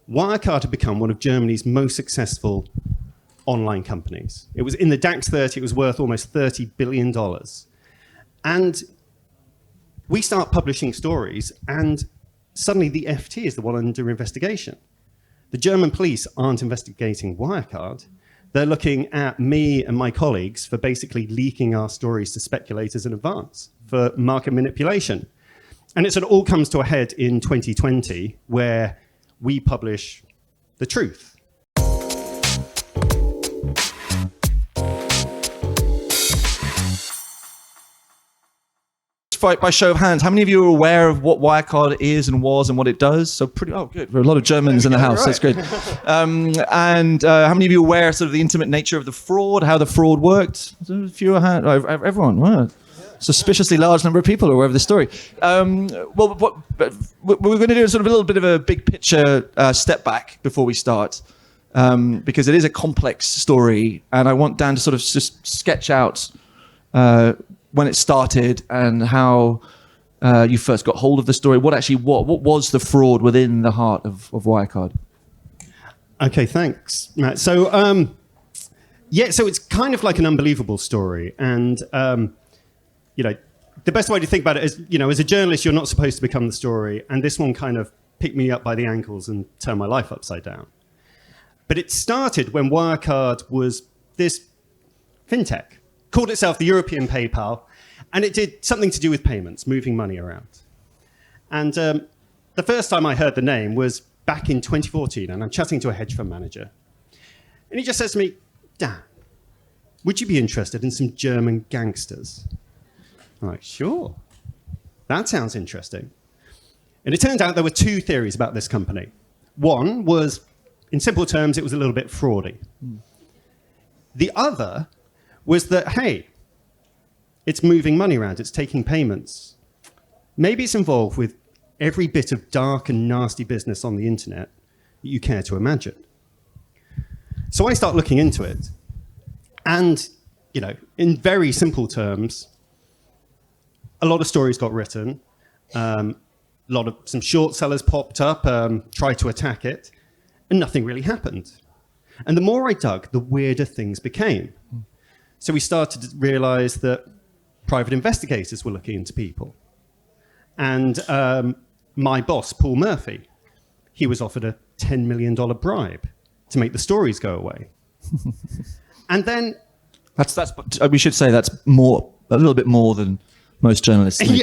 Wirecard had become one of Germany's most successful online companies. It was in the DAX 30, it was worth almost $30 billion. And we start publishing stories, and suddenly the FT is the one under investigation. The German police aren't investigating Wirecard. They're looking at me and my colleagues for basically leaking our stories to speculators in advance for market manipulation. And it sort of all comes to a head in 2020, where we publish the truth. By show of hands, how many of you are aware of what Wirecard is and was and what it does? So good. There are a lot of Germans in the house. Right. That's good. And how many of you are aware of sort of the intimate nature of the fraud, how the fraud worked? A few hands. Everyone. Wow. Suspiciously large number of people are aware of this story. What we're going to do is sort of a little bit of a big picture step back before we start, because it is a complex story, and I want Dan to sort of just sketch out when it started and how you first got hold of the story. What was the fraud within the heart of Wirecard? Okay, thanks, Matt. So, so it's kind of like an unbelievable story. And, the best way to think about it is, as a journalist, you're not supposed to become the story. And this one kind of picked me up by the ankles and turned my life upside down. But it started when Wirecard was this fintech, called itself the European PayPal, and it did something to do with payments, moving money around. And the first time I heard the name was back in 2014, and I'm chatting to a hedge fund manager. And he just says to me, Dan, would you be interested in some German gangsters? I'm like, sure, that sounds interesting. And it turned out there were two theories about this company. One was, in simple terms, it was a little bit fraudy. The other was that, hey, it's moving money around, it's taking payments. Maybe it's involved with every bit of dark and nasty business on the internet that you care to imagine. So I start looking into it. And, in very simple terms, a lot of stories got written. Some short sellers popped up, tried to attack it, and nothing really happened. And the more I dug, the weirder things became. So we started to realize that private investigators were looking into people. And my boss, Paul Murphy, he was offered a $10 million bribe to make the stories go away. And then... we should say that's a little bit more than most journalists. That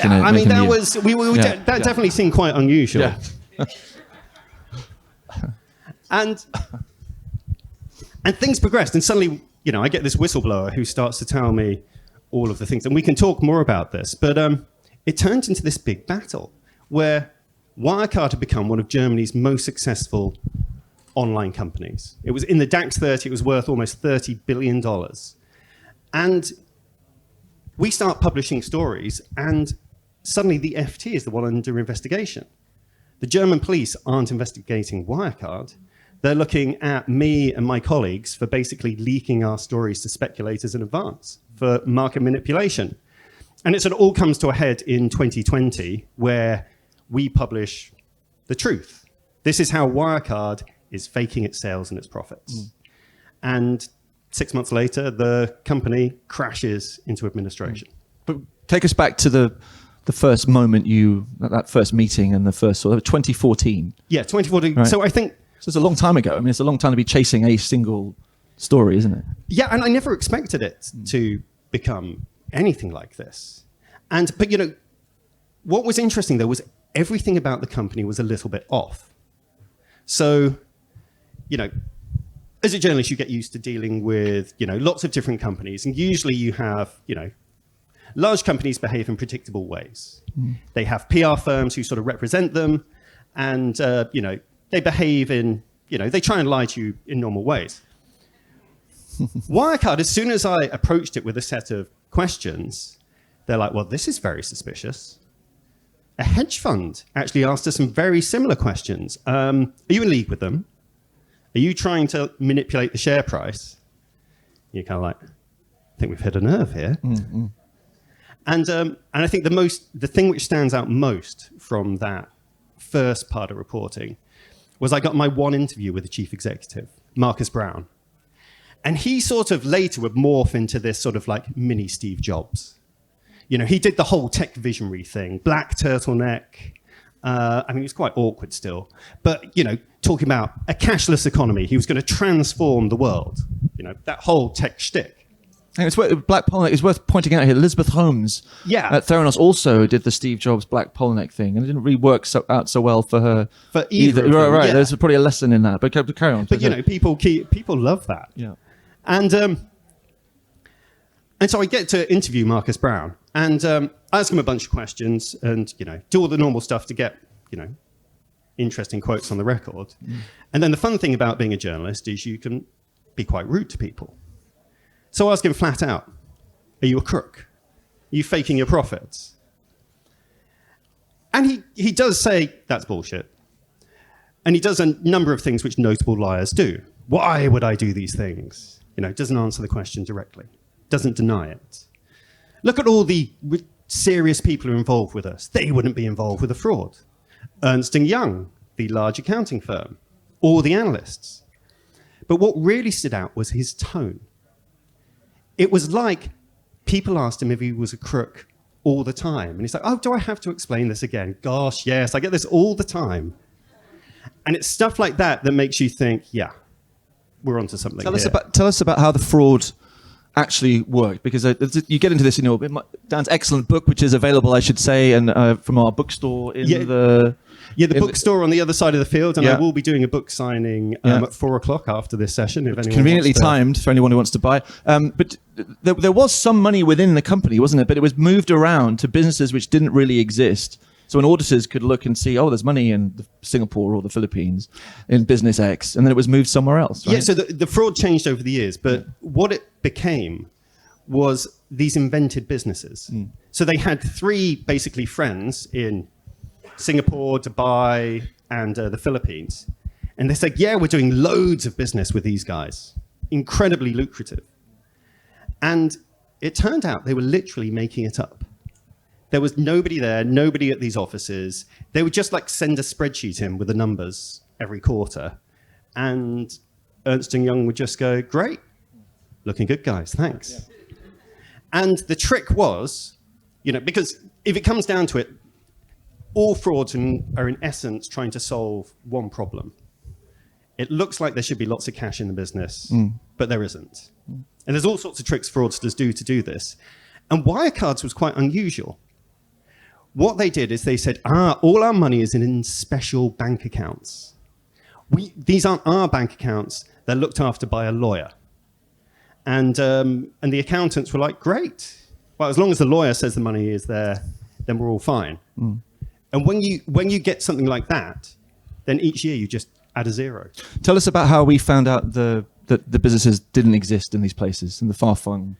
definitely seemed quite unusual. Yeah. And things progressed, and suddenly, I get this whistleblower who starts to tell me all of the things, and we can talk more about this, but it turned into this big battle where Wirecard had become one of Germany's most successful online companies. It was in the DAX 30, it was worth almost $30 billion. And we start publishing stories, and suddenly the FT is the one under investigation. The German police aren't investigating Wirecard. They're looking at me and my colleagues for basically leaking our stories to speculators in advance for market manipulation. And it sort of all comes to a head in 2020, where we publish the truth. This is how Wirecard is faking its sales and its profits. And 6 months later, the company crashes into administration. But take us back to the first moment that first meeting and the first sort of 2014. Yeah, 2014. Right. So I think... So it's a long time ago. I mean, it's a long time to be chasing a single story, isn't it? Yeah, and I never expected it to become anything like this. But what was interesting, though, was everything about the company was a little bit off. So, as a journalist, you get used to dealing with, lots of different companies. And usually you have, large companies behave in predictable ways. They have PR firms who sort of represent them. And, they behave in, they try and lie to you in normal ways. Wirecard, as soon as I approached it with a set of questions, they're like, well, this is very suspicious. A hedge fund actually asked us some very similar questions. Are you in league with them? Are you trying to manipulate the share price? You're kind of like, I think we've hit a nerve here. Mm-hmm. And I think the thing which stands out most from that first part of reporting was I got my one interview with the chief executive, Marcus Brown. And he sort of later would morph into this sort of like mini Steve Jobs. You know, he did the whole tech visionary thing, black turtleneck. I mean, it was quite awkward still. But, you know, talking about a cashless economy, he was going to transform the world. You know, that whole tech shtick. And it's worth pointing out here, Elizabeth Holmes at Theranos also did the Steve Jobs black polo neck thing, and it didn't really work out so well for her. For either. Right. Yeah. There's probably a lesson in that, but carry on. But, you know, people love that. Yeah. And so I get to interview Marcus Brown, and I ask him a bunch of questions and, you know, do all the normal stuff to get, you know, interesting quotes on the record. And then the fun thing about being a journalist is you can be quite rude to people. So I ask him flat out, are you a crook? Are you faking your profits? And he does say that's bullshit. And he does a number of things which notable liars do. Why would I do these things? You know, doesn't answer the question directly. Doesn't deny it. Look at all the serious people who are involved with us. They wouldn't be involved with a fraud. Ernst & Young, the large accounting firm, all the analysts. But what really stood out was his tone. It was like people asked him if he was a crook all the time. And he's like, oh, do I have to explain this again? Gosh, yes, I get this all the time. And it's stuff like that that makes you think, yeah, we're onto something Tell us about how the fraud actually worked, because you get into this in Dan's excellent book, which is available, I should say, and from our bookstore in the bookstore on the other side of the field, and I will be doing a book signing at 4:00 after this session. If anyone conveniently timed for anyone who wants to buy. But there was some money within the company, wasn't it? But it was moved around to businesses which didn't really exist. So when auditors could look and see, oh, there's money in Singapore or the Philippines in business X, and then it was moved somewhere else. Right? Yeah, so the fraud changed over the years, but what it became was these invented businesses. So they had three basically friends in Singapore, Dubai, and the Philippines. And they said, yeah, we're doing loads of business with these guys. Incredibly lucrative. And it turned out they were literally making it up. There was nobody there, nobody at these offices. They would just like send a spreadsheet in with the numbers every quarter. And Ernst & Young would just go, great, looking good, guys, thanks. Yeah. And the trick was, you know, because if it comes down to it, all frauds are in essence trying to solve one problem. It looks like there should be lots of cash in the business, but there isn't. And there's all sorts of tricks fraudsters do to do this. And Wirecard's was quite unusual. What they did is they said, all our money is in special bank accounts. These aren't our bank accounts. They're looked after by a lawyer. And the accountants were like, great. Well, as long as the lawyer says the money is there, then we're all fine. And when you get something like that, then each year you just add a zero. Tell us about how we found out that the businesses didn't exist in these places, in the far-flung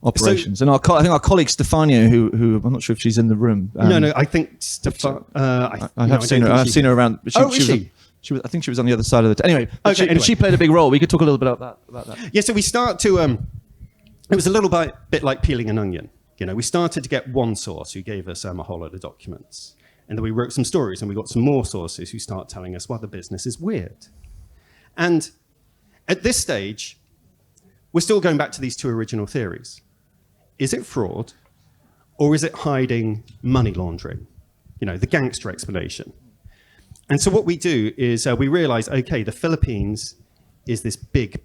operations. And I think our colleague Stefania, who I'm not sure if she's in the room. No, I think Stefania. I've seen her around. But she was, I think she was on the other side of the. Anyway, anyway, she played a big role. We could talk a little bit about that. Yeah, so we start to. It was a little bit like peeling an onion. You know, we started to get one source who gave us a whole lot of documents, and then we wrote some stories, and we got some more sources who start telling us, well, the business is weird. And at this stage, we're still going back to these two original theories. Is it fraud, or is it hiding money laundering? You know, the gangster explanation. And so what we do is we realize, okay, the Philippines is this big,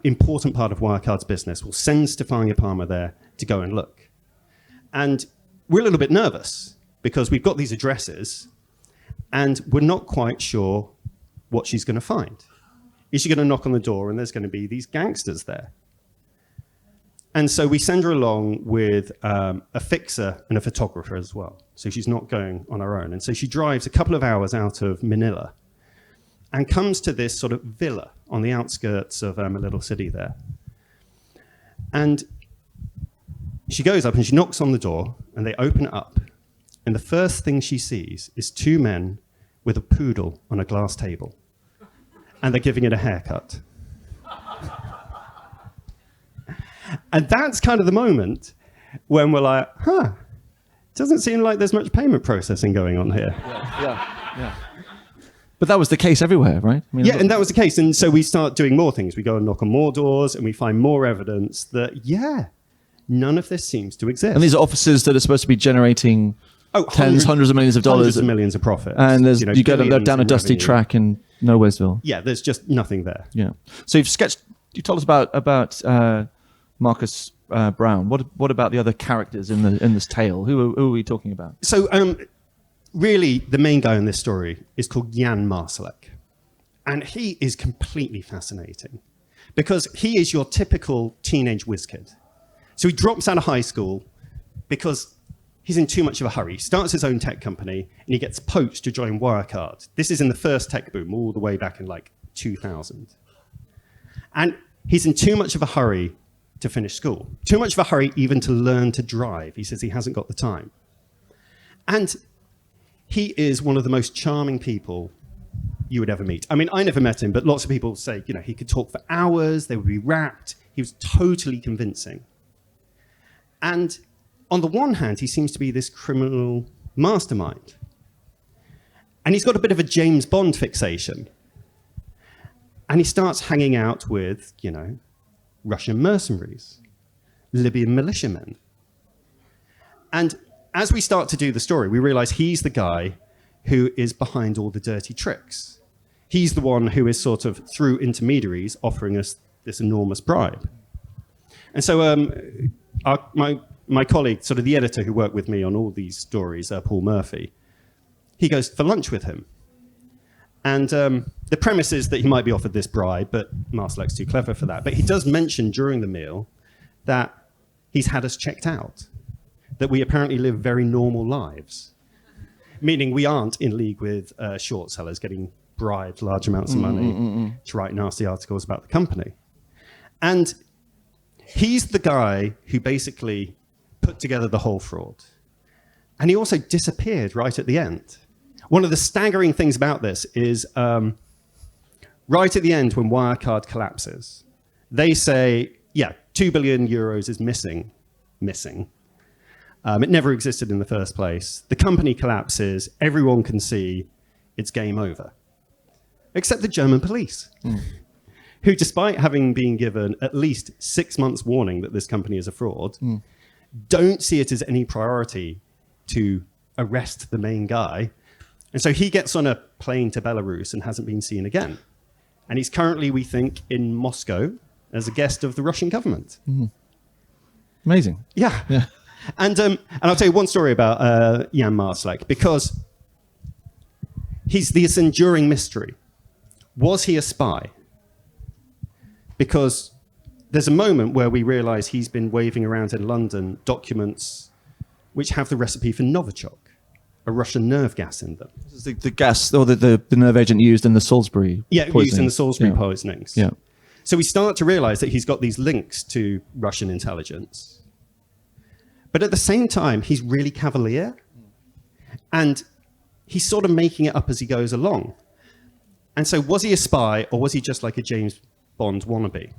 important part of Wirecard's business. We'll send Stefania Palmer there to go and look. And we're a little bit nervous because we've got these addresses and we're not quite sure what she's going to find. Is she going to knock on the door and there's going to be these gangsters there? And so we send her along with a fixer and a photographer as well. So she's not going on her own. And so she drives a couple of hours out of Manila and comes to this sort of villa on the outskirts of a little city there. And she goes up and she knocks on the door and they open it up. And the first thing she sees is two men with a poodle on a glass table. And they're giving it a haircut. And that's kind of the moment when we're like, doesn't seem like there's much payment processing going on here. Yeah. But that was the case everywhere, right? I mean, Yeah, and that was the case. And so we start doing more things. We go and knock on more doors, and we find more evidence that, none of this seems to exist. and these are offices that are supposed to be generating hundreds of millions of dollars. Hundreds of millions of profit. And you go down a dusty revenue. track in Nowheresville. Yeah, there's just nothing there. Yeah. So you told us about Marcus Brown. What about the other characters in this tale? Who are we talking about? So really, the main guy in this story is called Jan Marslick. And he is completely fascinating because he is your typical teenage whiz kid. So he drops out of high school because he's in too much of a hurry. He starts his own tech company and he gets poached to join Wirecard. This is in the first tech boom, all the way back in like 2000. And he's in too much of a hurry to finish school. Too much of a hurry even to learn to drive. He says he hasn't got the time. And he is one of the most charming people you would ever meet. I mean, I never met him, but lots of people say, he could talk for hours, they would be rapt. He was totally convincing. And on the one hand, he seems to be this criminal mastermind. And he's got a bit of a James Bond fixation. And he starts hanging out with, Russian mercenaries, Libyan militiamen. And as we start to do the story, we realize he's the guy who is behind all the dirty tricks. He's the one who is sort of, through intermediaries, offering us this enormous bribe. And so my colleague, sort of the editor who worked with me on all these stories, Paul Murphy, he goes for lunch with him. And the premise is that he might be offered this bribe, but Marslick's too clever for that. But he does mention during the meal that he's had us checked out, that we apparently live very normal lives, meaning we aren't in league with short sellers getting bribed large amounts of money to write nasty articles about the company. And he's the guy who basically put together the whole fraud. And he also disappeared right at the end. One of the staggering things about this is right at the end when Wirecard collapses, they say, 2 billion euros is missing. It never existed in the first place. The company collapses. Everyone can see it's game over. Except the German police, who, despite having been given at least 6 months warning that this company is a fraud, don't see it as any priority to arrest the main guy. And so he gets on a plane to Belarus and hasn't been seen again. And he's currently, we think, in Moscow as a guest of the Russian government. Amazing. Yeah. And I'll tell you one story about Jan Marslick, because he's this enduring mystery. Was he a spy? Because there's a moment where we realize he's been waving around in London documents which have the recipe for Novichok, a Russian nerve gas in them. This is the gas, or the nerve agent used in the Salisbury poisoning. Used in the Salisbury poisonings. Yeah. So we start to realize that he's got these links to Russian intelligence. But at the same time, he's really cavalier. And he's sort of making it up as he goes along. And so was he a spy, or was he just like a James Bond wannabe?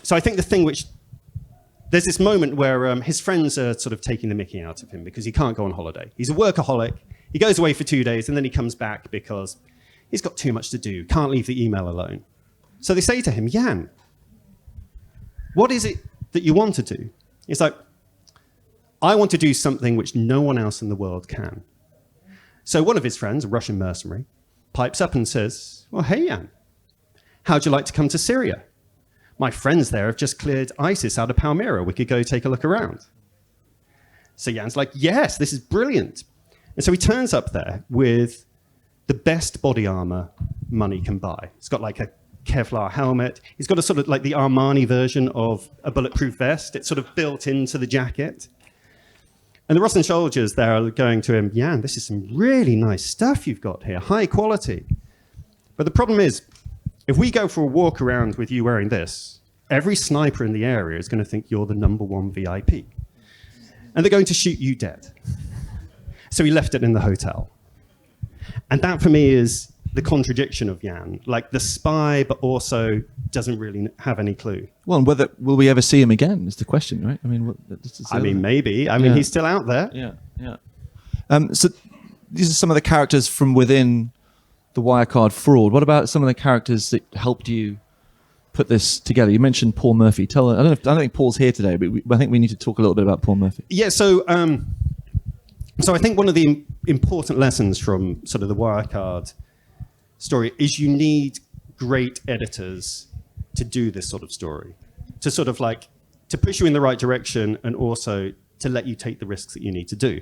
So I think the thing which... There's this moment where his friends are sort of taking the mickey out of him because he can't go on holiday. He's a workaholic. He goes away for 2 days, and then he comes back because he's got too much to do, can't leave the email alone. So they say to him, Jan, what is it that you want to do? He's like, I want to do something which no one else in the world can. So one of his friends, a Russian mercenary, pipes up and says, well, hey, Jan, how'd you like to come to Syria? My friends there have just cleared ISIS out of Palmyra. We could go take a look around. So Jan's like, yes, this is brilliant. And so he turns up there with the best body armor money can buy. He's got like a Kevlar helmet. He's got a sort of like the Armani version of a bulletproof vest. It's sort of built into the jacket. And the Russian soldiers there are going to him, Jan, this is some really nice stuff you've got here, high quality. But the problem is, if we go for a walk around with you wearing this, every sniper in the area is going to think you're the #1 VIP. And they're going to shoot you dead. So he left it in the hotel. And that for me is the contradiction of Jan, like the spy, but also doesn't really have any clue. Well, and will we ever see him again is the question, right? I mean, maybe. He's still out there. Yeah. So these are some of the characters from within the Wirecard fraud. What about some of the characters that helped you put this together? You mentioned Paul Murphy. I don't think Paul's here today, but I think we need to talk a little bit about Paul Murphy. Yeah, so I think one of the important lessons from sort of the Wirecard story is you need great editors to do this sort of story, to sort of like, to push you in the right direction and also to let you take the risks that you need to do.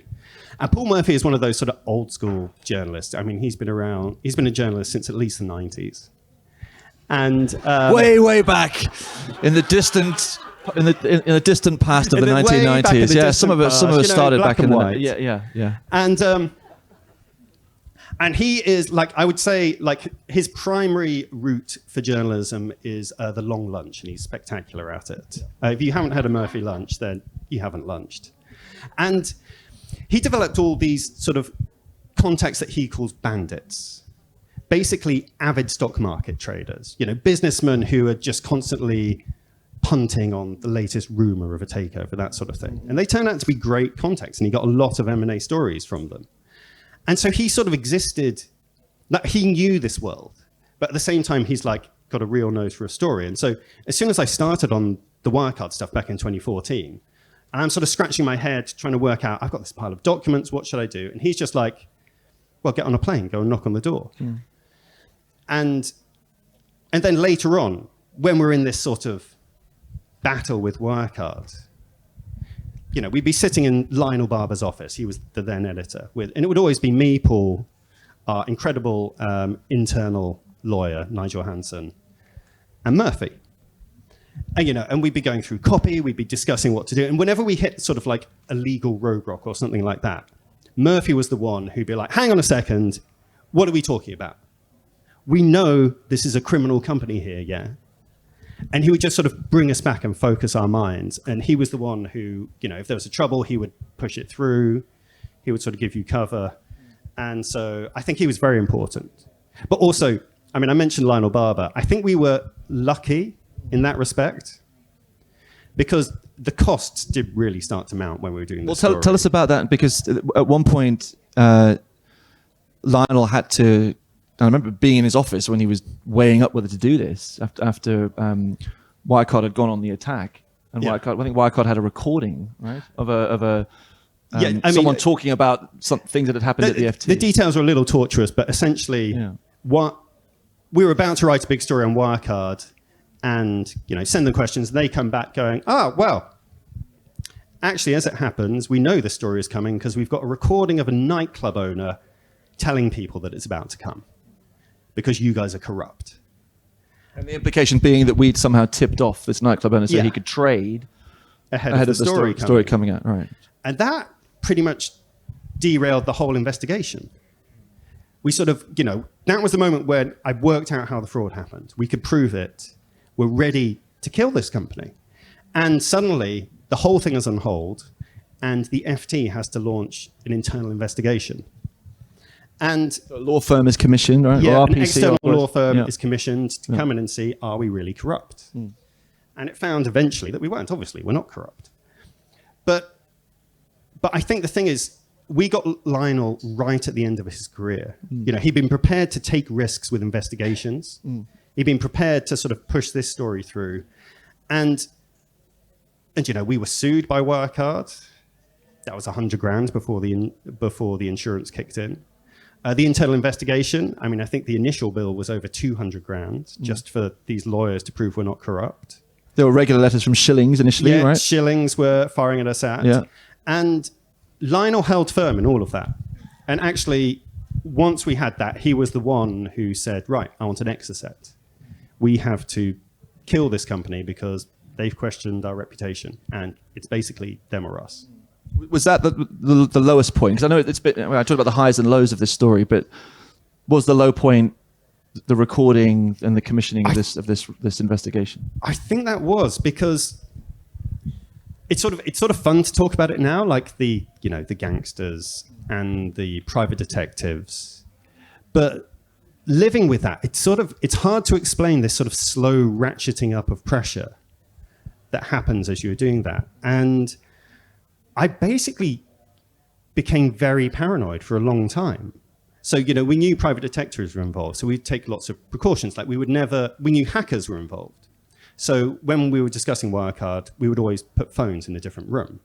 And Paul Murphy is one of those sort of old school journalists. I mean, he's been a journalist since at least the 90s. And way back in the distant in the distant past of the 1990s. Yeah, some of us started back in the white. Yeah. And he is, like, I would say, like, his primary route for journalism is the long lunch, and he's spectacular at it. If you haven't had a Murphy lunch, then you haven't lunched. And he developed all these sort of contacts that he calls bandits. Basically, avid stock market traders, businessmen who are just constantly punting on the latest rumor of a takeover, that sort of thing. And they turn out to be great contacts, and he got a lot of M&A stories from them. And so he sort of existed, like, he knew this world, but at the same time, he's like got a real nose for a story. And so as soon as I started on the Wirecard stuff back in 2014, and I'm sort of scratching my head trying to work out, I've got this pile of documents, what should I do? And he's just like, well, get on a plane, go and knock on the door. Mm. And then later on, when we're in this sort of battle with Wirecard, we'd be sitting in Lionel Barber's office. He was the then editor. And it would always be me, Paul, our incredible internal lawyer, Nigel Hansen, and Murphy. And we'd be going through copy. We'd be discussing what to do. And whenever we hit sort of like a legal roadblock or something like that, Murphy was the one who'd be like, hang on a second, what are we talking about? We know this is a criminal company here, yeah? And he would just sort of bring us back and focus our minds. And he was the one who, if there was a trouble, he would push it through. He would sort of give you cover. And so I think he was very important. But also, I mentioned Lionel Barber. I think we were lucky in that respect because the costs did really start to mount when we were doing this. Well, tell us about that, because at one point, Lionel had to... I remember being in his office when he was weighing up whether to do this after Wirecard had gone on the attack, and I think Wirecard had a recording, right, of someone talking about some things that had happened at the FT. The details are a little tortuous, but essentially, what we were about to write a big story on Wirecard, and send them questions. They come back going, well, actually, as it happens, we know the story is coming because we've got a recording of a nightclub owner telling people that it's about to come, because you guys are corrupt. And the implication being that we'd somehow tipped off this nightclub owner so he could trade ahead of the story coming out. Right. And that pretty much derailed the whole investigation. We sort of, that was the moment when I worked out how the fraud happened. We could prove it. We're ready to kill this company. And suddenly, the whole thing is on hold, and the FT has to launch an internal investigation. And so a law firm is commissioned, right? Yeah, or RPC, an external law firm is commissioned to come in and see, are we really corrupt? And it found eventually that we weren't. Obviously, we're not corrupt. But I think the thing is, we got Lionel right at the end of his career. He'd been prepared to take risks with investigations. He'd been prepared to sort of push this story through. And we were sued by Wirecard. That was $100,000 before the insurance kicked in. The internal investigation, I think the initial bill was over $200,000 just for these lawyers to prove we're not corrupt. There were regular letters from Shillings initially, right? Shillings were firing at us at. Yeah. And Lionel held firm in all of that. And actually, once we had that, he was the one who said, right, I want an exocet. We have to kill this company because they've questioned our reputation. And it's basically them or us. Was that the lowest point? Because I know I talked about the highs and lows of this story, but was the low point the recording and the commissioning of this investigation? I think that was, because it's sort of fun to talk about it now, like the gangsters and the private detectives, but living with that, it's hard to explain this sort of slow ratcheting up of pressure that happens as you're doing that. And I basically became very paranoid for a long time. So, we knew private detectives were involved, so we'd take lots of precautions. Like we knew hackers were involved. So when we were discussing Wirecard, we would always put phones in a different room.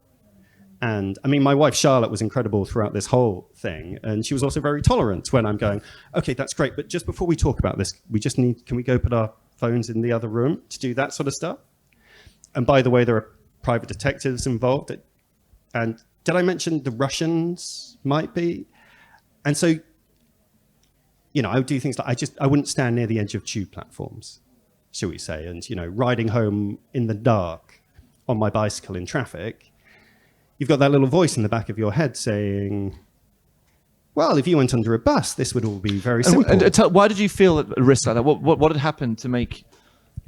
And I mean, my wife, Charlotte, was incredible throughout this whole thing. And she was also very tolerant when I'm going, okay, that's great. But just before we talk about this, can we go put our phones in the other room to do that sort of stuff? And by the way, there are private detectives involved. And did I mention the Russians might be? And so, I would do things like I wouldn't stand near the edge of tube platforms, shall we say. And, riding home in the dark on my bicycle in traffic, you've got that little voice in the back of your head saying, well, if you went under a bus, this would all be very simple. And why did you feel at risk like that? What had happened to make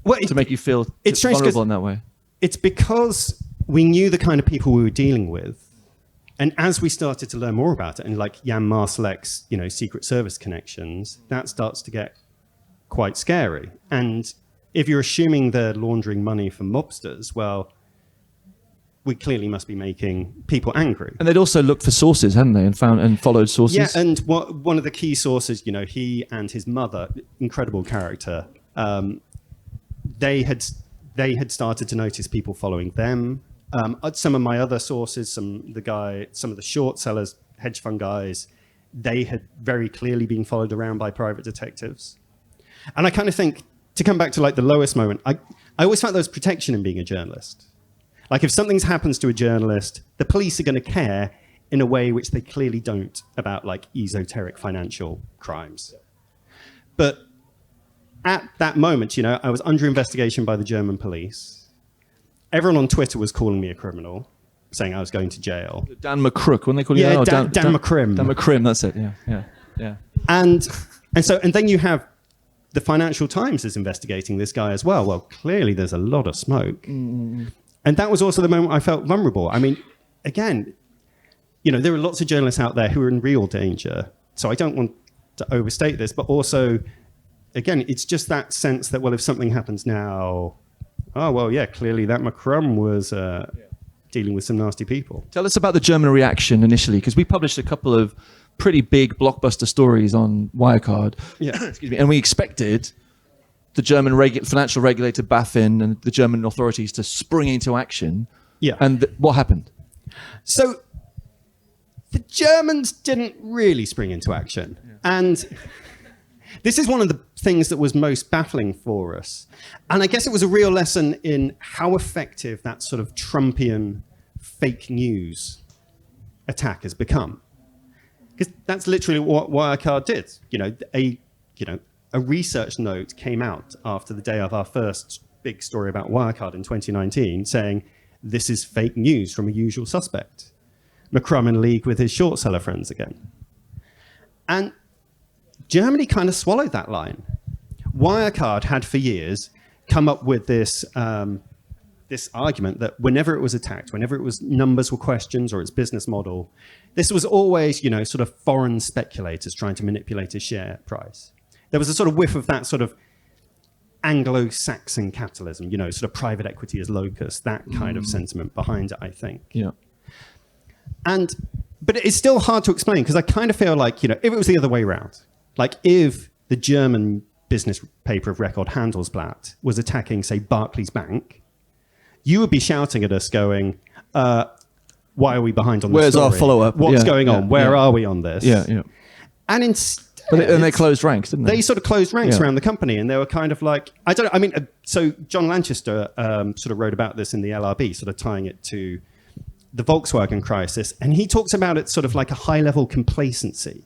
you feel vulnerable in that way? It's because we knew the kind of people we were dealing with. And as we started to learn more about it, and like Jan Marslick's, Secret Service connections, that starts to get quite scary. And if you're assuming they're laundering money from mobsters, well, we clearly must be making people angry. And they'd also looked for sources, hadn't they, and followed sources? Yeah, and one of the key sources, he and his mother, incredible character, they had started to notice people following them. Some of my other sources, some of the short sellers, hedge fund guys, they had very clearly been followed around by private detectives. And I kind of think, to come back to like the lowest moment, I always felt there was protection in being a journalist. Like if something happens to a journalist, the police are going to care in a way which they clearly don't about like esoteric financial crimes. But at that moment, I was under investigation by the German police. Everyone on Twitter was calling me a criminal, saying I was going to jail. Dan McCrook, when they call you? Yeah, Dan McCrum. Dan McCrum, that's it. Yeah. And then you have the Financial Times is investigating this guy as well. Well, clearly there's a lot of smoke. Mm-hmm. And that was also the moment I felt vulnerable. I mean, again, there are lots of journalists out there who are in real danger. So I don't want to overstate this, but also, again, it's just that sense that, well, if something happens now, oh, well, yeah, clearly that McCrum was dealing with some nasty people. Tell us about the German reaction initially, because we published a couple of pretty big blockbuster stories on Wirecard. Yeah. Excuse me. And we expected the German financial regulator BaFin and the German authorities to spring into action. Yeah. And what happened? So the Germans didn't really spring into action. Yeah. And this is one of the things that was most baffling for us. And I guess it was a real lesson in how effective that sort of Trumpian fake news attack has become. Because that's literally what Wirecard did. A research note came out after the day of our first big story about Wirecard in 2019 saying, this is fake news from a usual suspect. McCrum in league with his short seller friends again. And Germany kind of swallowed that line. Wirecard had for years come up with this argument that whenever it was attacked, whenever numbers were questioned or its business model, this was always, sort of foreign speculators trying to manipulate a share price. There was a sort of whiff of that sort of Anglo-Saxon capitalism, sort of private equity as locus, that kind of sentiment behind it, I think. Yeah. But it's still hard to explain because I kind of feel like, if it was the other way around, like if the German business paper of record Handelsblatt was attacking, say, Barclays Bank, you would be shouting at us going, why are we behind on this Where's story? our follow-up? What's going on? Where are we on this? Yeah. And instead... And they closed ranks, didn't they? They sort of closed ranks around the company, and they were kind of like, so John Lanchester sort of wrote about this in the LRB, sort of tying it to the Volkswagen crisis, and he talks about it sort of like a high-level complacency.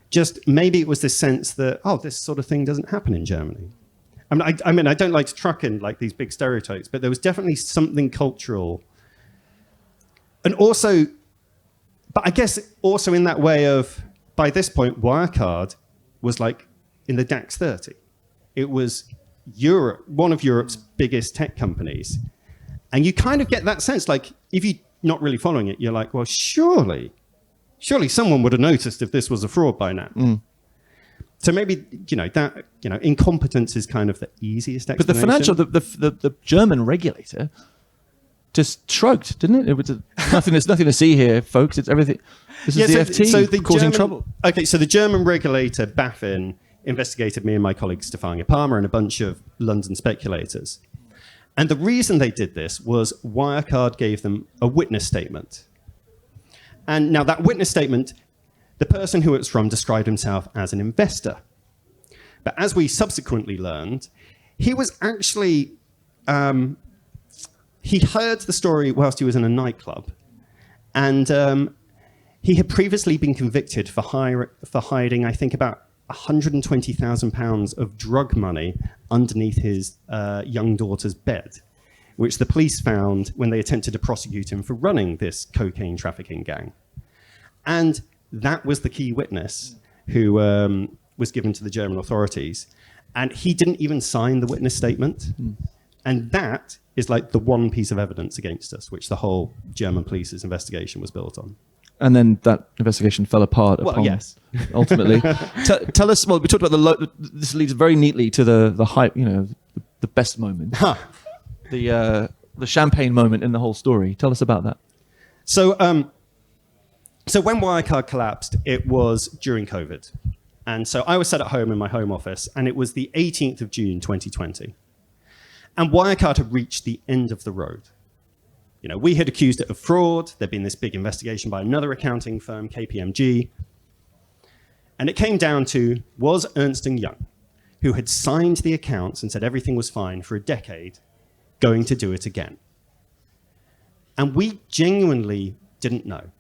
Just maybe it was this sense that, this sort of thing doesn't happen in Germany. I mean, I don't like to truck in like these big stereotypes, but there was definitely something cultural. And also, but I guess also in that way of, by this point, Wirecard was like in the DAX 30. It was Europe, one of Europe's biggest tech companies. And you kind of get that sense, like, if you're not really following it, you're like, well, surely someone would have noticed if this was a fraud by now. Mm. So maybe, incompetence is kind of the easiest explanation. But the German regulator just shrugged, didn't it? It was nothing. There's nothing to see here, folks. It's everything. This is the FT causing trouble. Okay, so the German regulator BaFin investigated me and my colleague Stefania Palmer and a bunch of London speculators. And the reason they did this was Wirecard gave them a witness statement. And now that witness statement, the person who it's from described himself as an investor. But as we subsequently learned, he was actually, he heard the story whilst he was in a nightclub. And he had previously been convicted for hiding, I think, about £120,000 of drug money underneath his young daughter's bed, which the police found when they attempted to prosecute him for running this cocaine trafficking gang. And that was the key witness who was given to the German authorities. And he didn't even sign the witness statement. And that is like the one piece of evidence against us, which the whole German police's investigation was built on. And then that investigation fell apart. Well, yes. Ultimately. Tell us, well, we talked about this leads very neatly to the hype, the best moment. Huh. The champagne moment in the whole story. Tell us about that. So when Wirecard collapsed, it was during COVID. And so I was sat at home in my home office, and it was the 18th of June, 2020. And Wirecard had reached the end of the road. We had accused it of fraud. There'd been this big investigation by another accounting firm, KPMG. And it came down to, was Ernst & Young, who had signed the accounts and said everything was fine for a decade, going to do it again? And we genuinely didn't know.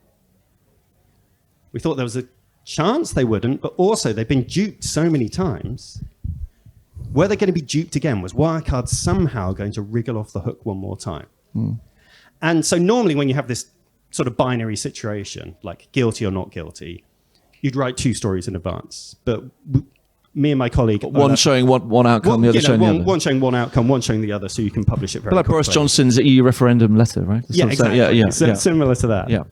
We thought there was a chance they wouldn't, but also they've been duped so many times. Were they going to be duped again? Was Wirecard somehow going to wriggle off the hook one more time? And so normally when you have this sort of binary situation, like guilty or not guilty, you'd write two stories in advance. But me and my colleague... One showing one outcome, the other showing the other. One showing one outcome, one showing the other, so you can publish it very quickly. Like Boris Johnson's EU referendum letter, right? Yeah, exactly. Yeah. Similar to that. Yeah.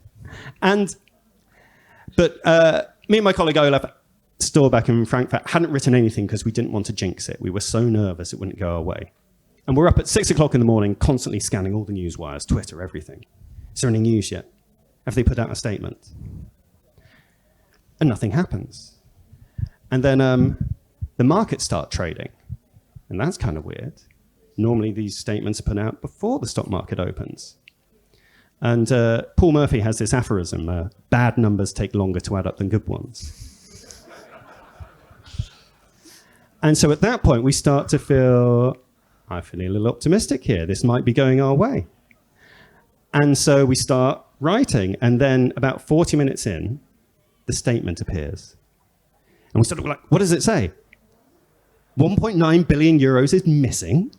But me and my colleague Olaf Storback in Frankfurt hadn't written anything because we didn't want to jinx it. We were so nervous it wouldn't go away. And we're up at 6 o'clock in the morning, constantly scanning all the news wires, Twitter, everything. Is there any news yet? Have they put out a statement? And nothing happens. And then the markets start trading. And that's kind of weird. Normally these statements are put out before the stock market opens. And Paul Murphy has this aphorism, bad numbers take longer to add up than good ones. And so at that point, we start to feel, I'm feeling a little optimistic here. This might be going our way. And so we start writing. And then about 40 minutes in, the statement appears. And we sort of like, what does it say? 1.9 billion euros is missing.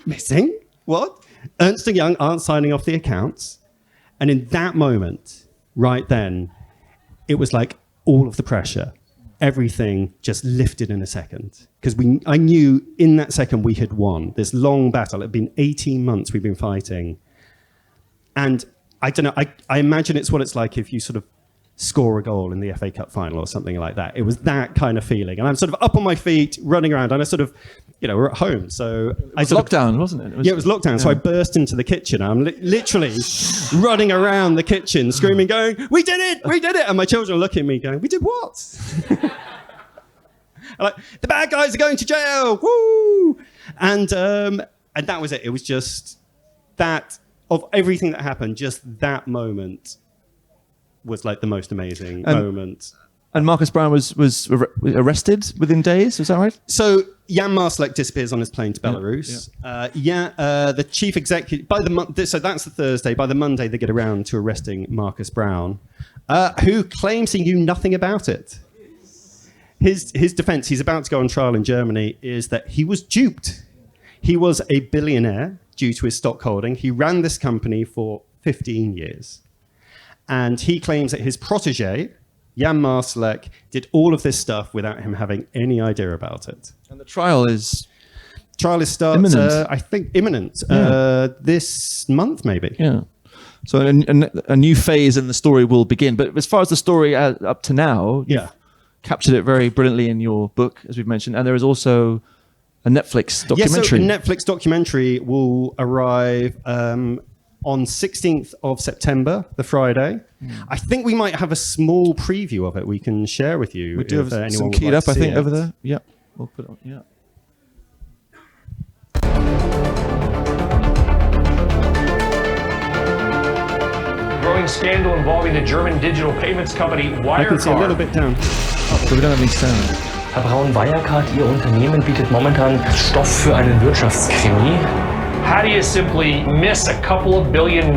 Missing? What? Ernst & Young aren't signing off the accounts. And in that moment, right then, it was like all of the pressure, everything just lifted in a second. Because I knew in that second we had won this long battle. It had been 18 months we've been fighting. And I don't know, I imagine it's what it's like if you sort of score a goal in the FA Cup final or something like that. It was that kind of feeling. And I'm sort of up on my feet, running around, and I sort of, we're at home. So it was lockdown, wasn't it? It was lockdown. Yeah. So I burst into the kitchen. I'm literally running around the kitchen, screaming, going, we did it, we did it. And my children are looking at me going, we did what? Like, the bad guys are going to jail, woo! And that was it. It was just that, of everything that happened, just that moment was like the most amazing moment. And Marcus Brown was arrested within days, is that right? So Jan Marslick disappears on his plane to Belarus. The chief executive, so that's the Thursday. By the Monday, they get around to arresting Marcus Brown, who claims he knew nothing about it. His defense, he's about to go on trial in Germany, is that he was duped. He was a billionaire due to his stock holding. He ran this company for 15 years. And he claims that his protege, Jan Marslick, did all of this stuff without him having any idea about it. And the trial is... starts, I think, imminent. Yeah. This month, maybe. Yeah. So a new phase in the story will begin. But as far as the story up to now, you've captured it very brilliantly in your book, as we've mentioned. And there is also a Netflix documentary. Yes, so a Netflix documentary will arrive on 16th of September, the Friday. I think we might have a small preview of it we can share with you. We do have anyone some would keyed like up, to I see think, it. over there. Yeah, we'll put it on. Yeah. Growing scandal involving the German digital payments company I can see a little Wirecard. bit down. So we don't have any sound. Herr Braun, Wirecard, Ihr Unternehmen bietet momentan Stoff für einen Wirtschaftskrimi. How do you simply miss a couple of $1 billion?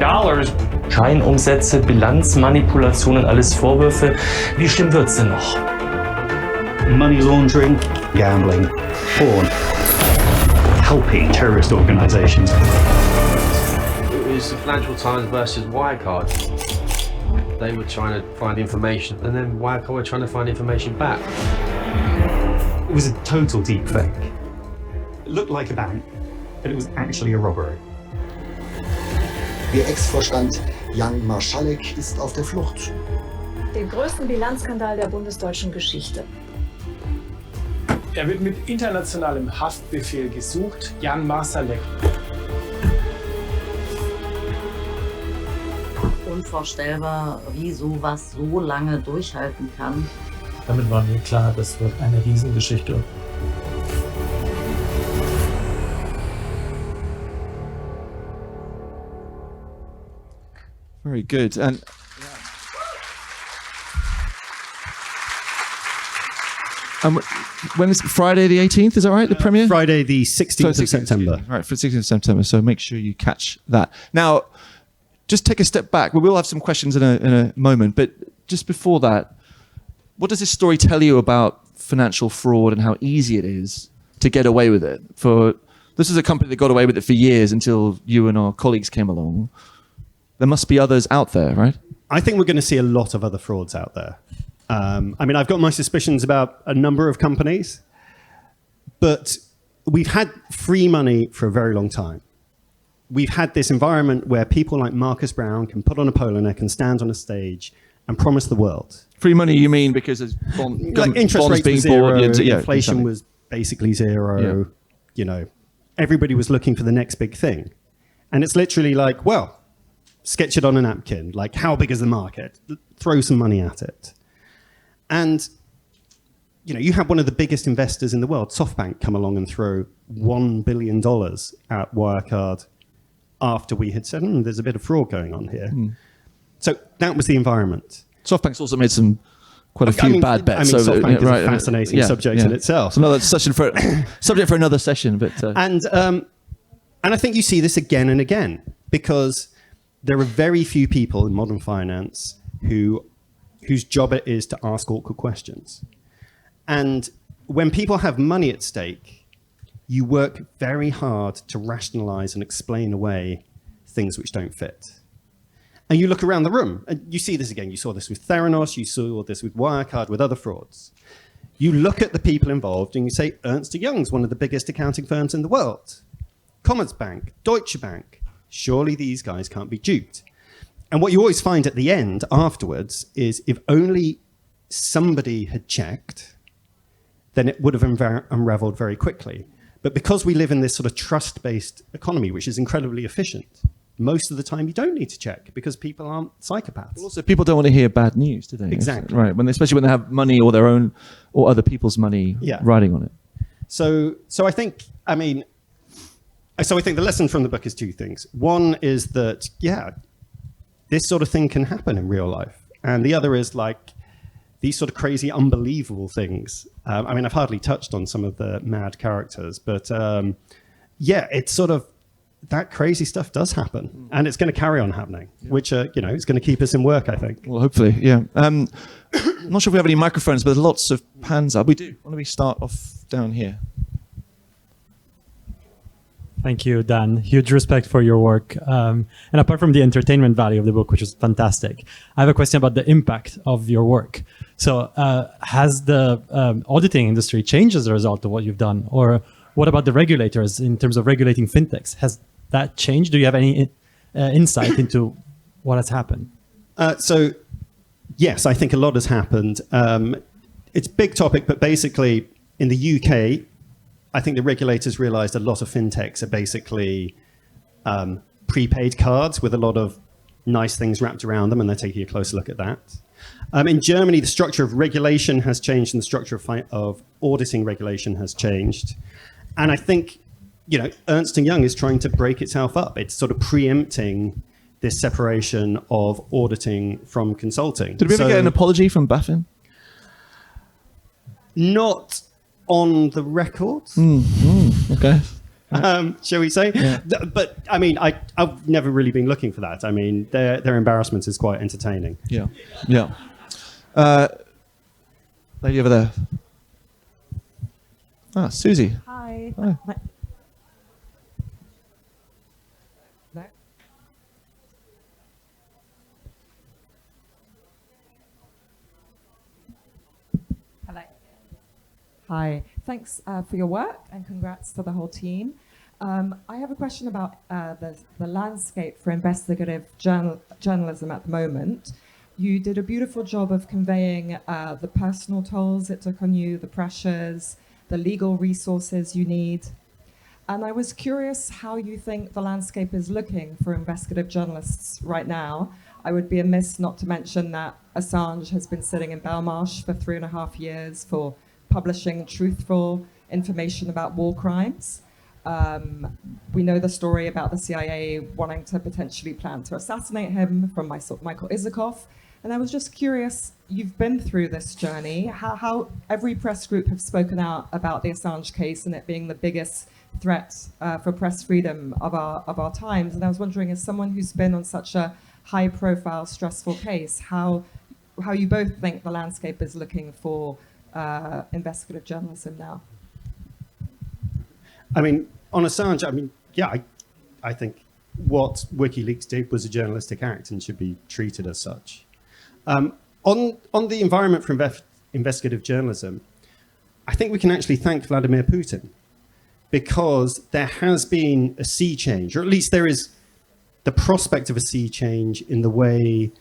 Scheinumsätze, Bilanzmanipulationen, alles Vorwürfe. Wie schlimm wird's denn noch? Money laundering, gambling, porn, helping terrorist organizations. It was the Financial Times versus Wirecard. They were trying to find information, and then Wirecard were trying to find information back. It was a total deep fake. It looked like a bank, but it was actually a robbery. Der Ex-Vorstand Jan Marslick ist auf der Flucht. Den größten Bilanzskandal der bundesdeutschen Geschichte. Er wird mit internationalem Haftbefehl gesucht, Jan Marslick. Unvorstellbar, wie sowas so lange durchhalten kann. Damit war mir klar, das wird eine Riesengeschichte. Very good. And when is Friday the 18th? Is that right? The premiere? Friday, the 16th of September. Right, for 16th of September. So make sure you catch that. Now, just take a step back. We will have some questions in a moment, but just before that, what does this story tell you about financial fraud and how easy it is to get away with it? This is a company that got away with it for years until you and our colleagues came along. There must be others out there, right? I think we're going to see a lot of other frauds out there. I mean, I've got my suspicions about a number of companies, but we've had free money for a very long time. We've had this environment where people like Marcus Brown can put on a polo neck and stand on a stage and promise the world. Free money, you mean because there's Like interest rates were being zero, bought, inflation exactly. was basically zero. Yeah. You know, everybody was looking for the next big thing. And it's literally like, well, sketch it on a napkin. Like, how big is the market? Throw some money at it. And, you know, you have one of the biggest investors in the world, SoftBank, come along and throw $1 billion at Wirecard after we had said, there's a bit of fraud going on here. So that was the environment. SoftBank's also made quite a few bad bets. SoftBank is a fascinating subject in itself. It's another session subject for another session. But And I think you see this again and again, because there are very few people in modern finance whose job it is to ask awkward questions. And when people have money at stake, you work very hard to rationalize and explain away things which don't fit. And you look around the room, and you see this again. You saw this with Theranos, you saw this with Wirecard, with other frauds. You look at the people involved and you say, Ernst & Young's one of the biggest accounting firms in the world. Commerzbank, Deutsche Bank, surely these guys can't be duped. And what you always find at the end afterwards is if only somebody had checked, then it would have unraveled very quickly. But because we live in this sort of trust-based economy, which is incredibly efficient, most of the time you don't need to check because people aren't psychopaths. But also, people don't want to hear bad news, do they? Exactly. Right. Especially when they have money or their own or other people's money riding on it. So I think the lesson from the book is two things. One is that, this sort of thing can happen in real life. And the other is like these sort of crazy, unbelievable things. I've hardly touched on some of the mad characters, but it's sort of, that crazy stuff does happen. And it's going to carry on happening, which, it's going to keep us in work, I think. Well, hopefully, yeah. I'm not sure if we have any microphones, but there's lots of hands up. We do. Why don't we start off down here? Thank you, Dan. Huge respect for your work. And apart from the entertainment value of the book, which is fantastic, I have a question about the impact of your work. So has the auditing industry changed as a result of what you've done? Or what about the regulators in terms of regulating fintechs? Has that changed? Do you have any insight into what has happened? So, yes, I think a lot has happened. It's a big topic, but basically in the UK, I think the regulators realized a lot of fintechs are basically prepaid cards with a lot of nice things wrapped around them, and they're taking a closer look at that. In Germany, the structure of regulation has changed, and the structure of auditing regulation has changed. And I think, Ernst & Young is trying to break itself up. It's sort of preempting this separation of auditing from consulting. Did we ever get an apology from BaFin? Not on the record. Okay. Shall we say? Yeah. But I mean, I've never really been looking for that. I mean, their embarrassment is quite entertaining. Yeah. Lady over there. Susie. Hi. Hello. Hi. Thanks for your work and congrats to the whole team. I have a question about the landscape for investigative journalism at the moment. You did a beautiful job of conveying the personal tolls it took on you, the pressures, the legal resources you need. And I was curious how you think the landscape is looking for investigative journalists right now. I would be amiss not to mention that Assange has been sitting in Belmarsh for 3.5 years for publishing truthful information about war crimes. We know the story about the CIA wanting to potentially plan to assassinate him from Michael Isikoff. And I was just curious, you've been through this journey, how every press group have spoken out about the Assange case and it being the biggest threat for press freedom of our times. And I was wondering, as someone who's been on such a high-profile, stressful case, how you both think the landscape is looking for investigative journalism now? I mean, on Assange, I think what WikiLeaks did was a journalistic act and should be treated as such. On the environment for investigative journalism, I think we can actually thank Vladimir Putin, because there has been a sea change, or at least there is the prospect of a sea change in the way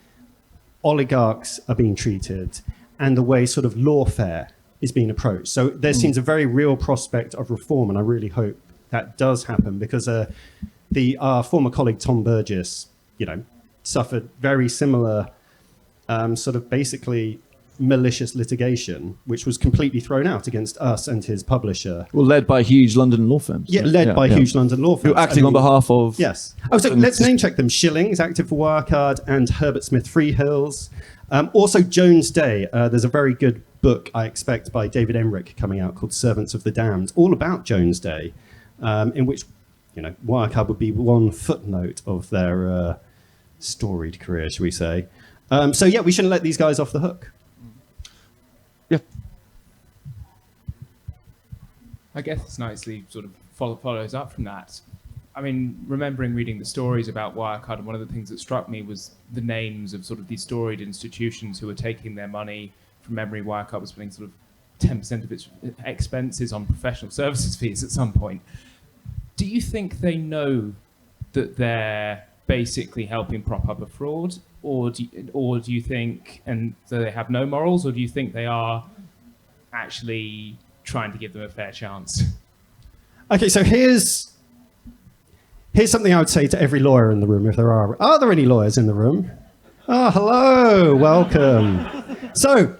oligarchs are being treated and the way sort of lawfare is being approached. So there seems a very real prospect of reform, and I really hope that does happen, because our former colleague Tom Burgess, suffered very similar sort of basically malicious litigation, which was completely thrown out against us and his publisher. Well, led by huge London law firms. Yeah, led by huge London law firms. Who acting on behalf of... Yes. Oh, so let's name check them. Schilling is active for Wirecard, and Herbert Smith Freehills. Also Jones Day. There's a very good book, I expect, by David Emmerich coming out called Servants of the Damned, all about Jones Day, in which Wirecard would be one footnote of their storied career, shall we say. So yeah, we shouldn't let these guys off the hook. Yeah. I guess this nicely sort of follows up from that. I mean, remembering reading the stories about Wirecard, and one of the things that struck me was the names of sort of these storied institutions who were taking their money. From memory, Wirecard was spending sort of 10% of its expenses on professional services fees at some point. Do you think they know that they're basically helping prop up a fraud, or do you think, and so they have no morals, or do you think they are actually trying to give them a fair chance? Okay, so here's something I would say to every lawyer in the room, if there are. Are there any lawyers in the room? Oh, hello, welcome. So,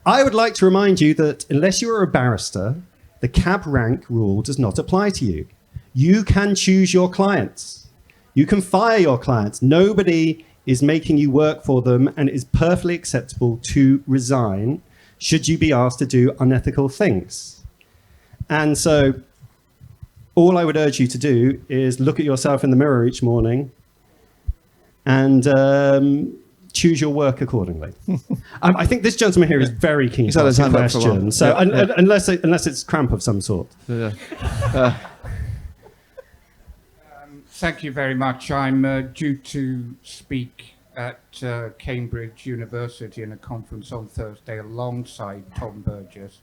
I would like to remind you that unless you are a barrister, the cab rank rule does not apply to you. You can choose your clients. You can fire your clients. Nobody is making you work for them, and it is perfectly acceptable to resign should you be asked to do unethical things. And so all I would urge you to do is look at yourself in the mirror each morning and choose your work accordingly. I think this gentleman here is very keen to ask a question. So unless it's cramp of some sort. Thank you very much. I'm due to speak at Cambridge University in a conference on Thursday alongside Tom Burgess.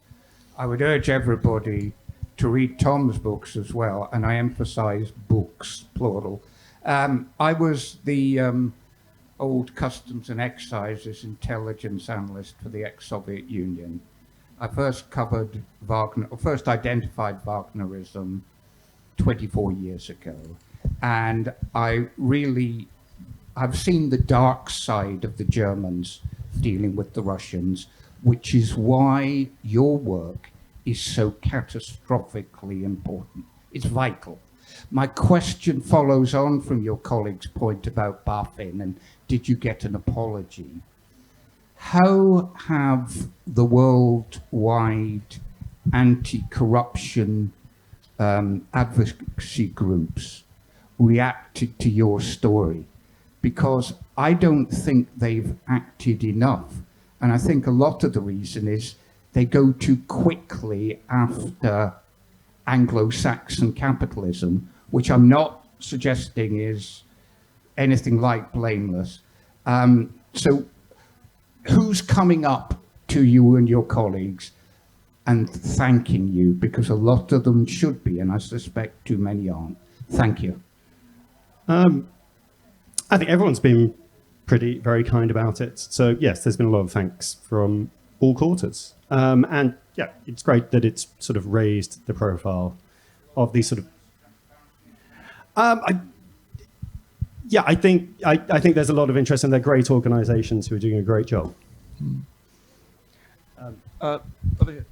I would urge everybody to read Tom's books as well, and I emphasize books, plural. I was the old customs and excises intelligence analyst for the ex-Soviet Union. I first identified Wagnerism 24 years ago. and I've seen the dark side of the Germans dealing with the Russians, which is why your work is so catastrophically important. It's vital. My question follows on from your colleague's point about BaFin and did you get an apology? How have the worldwide anti-corruption advocacy groups reacted to your story? Because I don't think they've acted enough. And I think a lot of the reason is they go too quickly after Anglo-Saxon capitalism, which I'm not suggesting is anything like blameless. So who's coming up to you and your colleagues and thanking you? Because a lot of them should be, and I suspect too many aren't. Thank you. I think everyone's been very kind about it. So yes, there's been a lot of thanks from all quarters. And yeah, it's great that it's sort of raised the profile of these sort of. I think there's a lot of interest, and they're great organisations who are doing a great job. Over here.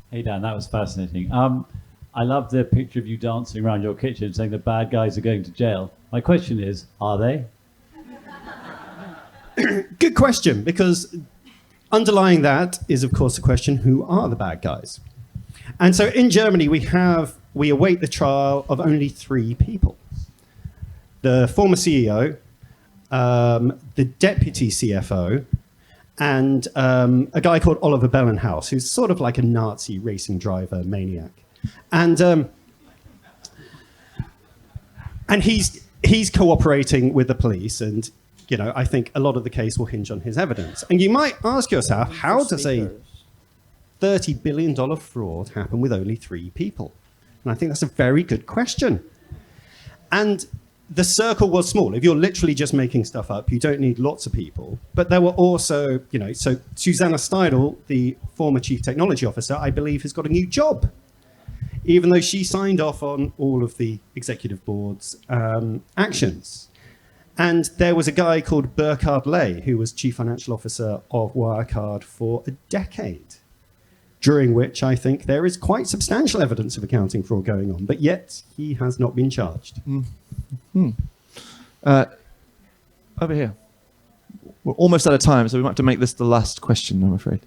Hey Dan, that was fascinating. I love the picture of you dancing around your kitchen saying the bad guys are going to jail. My question is, are they? Good question, because underlying that is, of course, the question, who are the bad guys? And so in Germany, we await the trial of only 3 people. The former CEO, the deputy CFO, and a guy called Oliver Bellenhaus, who's sort of like a Nazi racing driver maniac. And he's cooperating with the police, and I think a lot of the case will hinge on his evidence. And you might ask yourself, how does a $30 billion fraud happen with only 3 people? And I think that's a very good question. And the circle was small. If you're literally just making stuff up, you don't need lots of people. But there were also, so Susanna Steidl, the former chief technology officer, I believe has got a new job, even though she signed off on all of the executive board's actions. And there was a guy called Burkhard Ley, who was chief financial officer of Wirecard for a decade, during which I think there is quite substantial evidence of accounting fraud going on, but yet he has not been charged. Over here. We're almost out of time, so we might have to make this the last question, I'm afraid.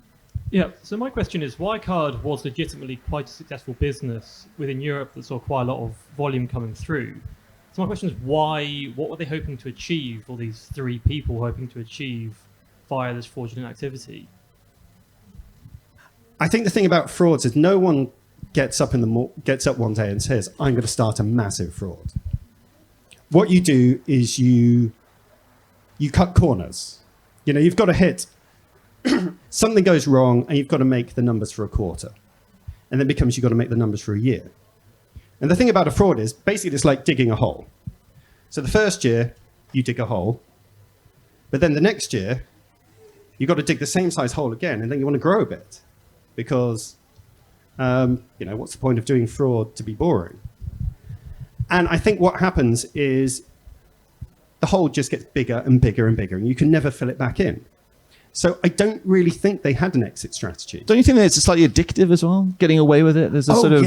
Yeah, so my question is, Wirecard was legitimately quite a successful business within Europe that saw quite a lot of volume coming through. So my question is, what were they hoping to achieve, or these 3 people hoping to achieve via this fraudulent activity? I think the thing about frauds is no one gets up one day and says, I'm going to start a massive fraud. What you do is you cut corners. You've got to hit. Something goes wrong, and you've got to make the numbers for a quarter. And then it becomes you've got to make the numbers for a year. And the thing about a fraud is, basically, it's like digging a hole. So the first year, you dig a hole. But then the next year, you've got to dig the same size hole again, and then you want to grow a bit. Because, what's the point of doing fraud to be boring? And I think what happens is the hole just gets bigger and bigger and bigger, and you can never fill it back in. So I don't really think they had an exit strategy. Don't you think that it's slightly addictive as well, getting away with it? There's a sort of,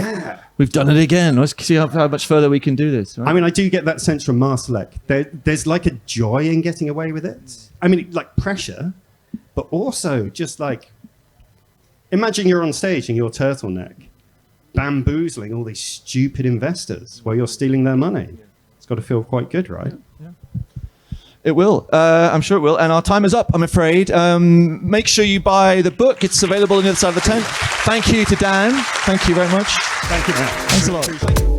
we've done it again. Let's see how much further we can do this. Right? I mean, I do get that sense from Marslick. There's like a joy in getting away with it. I mean, like pressure, but also just like, imagine you're on stage in your turtleneck, bamboozling all these stupid investors while you're stealing their money. It's got to feel quite good, right? Yeah. It will. I'm sure it will. And our time is up, I'm afraid. Make sure you buy the book. It's available on the other side of the tent. Thank you to Dan. Thank you very much. Thank you, Matt. Thanks a lot.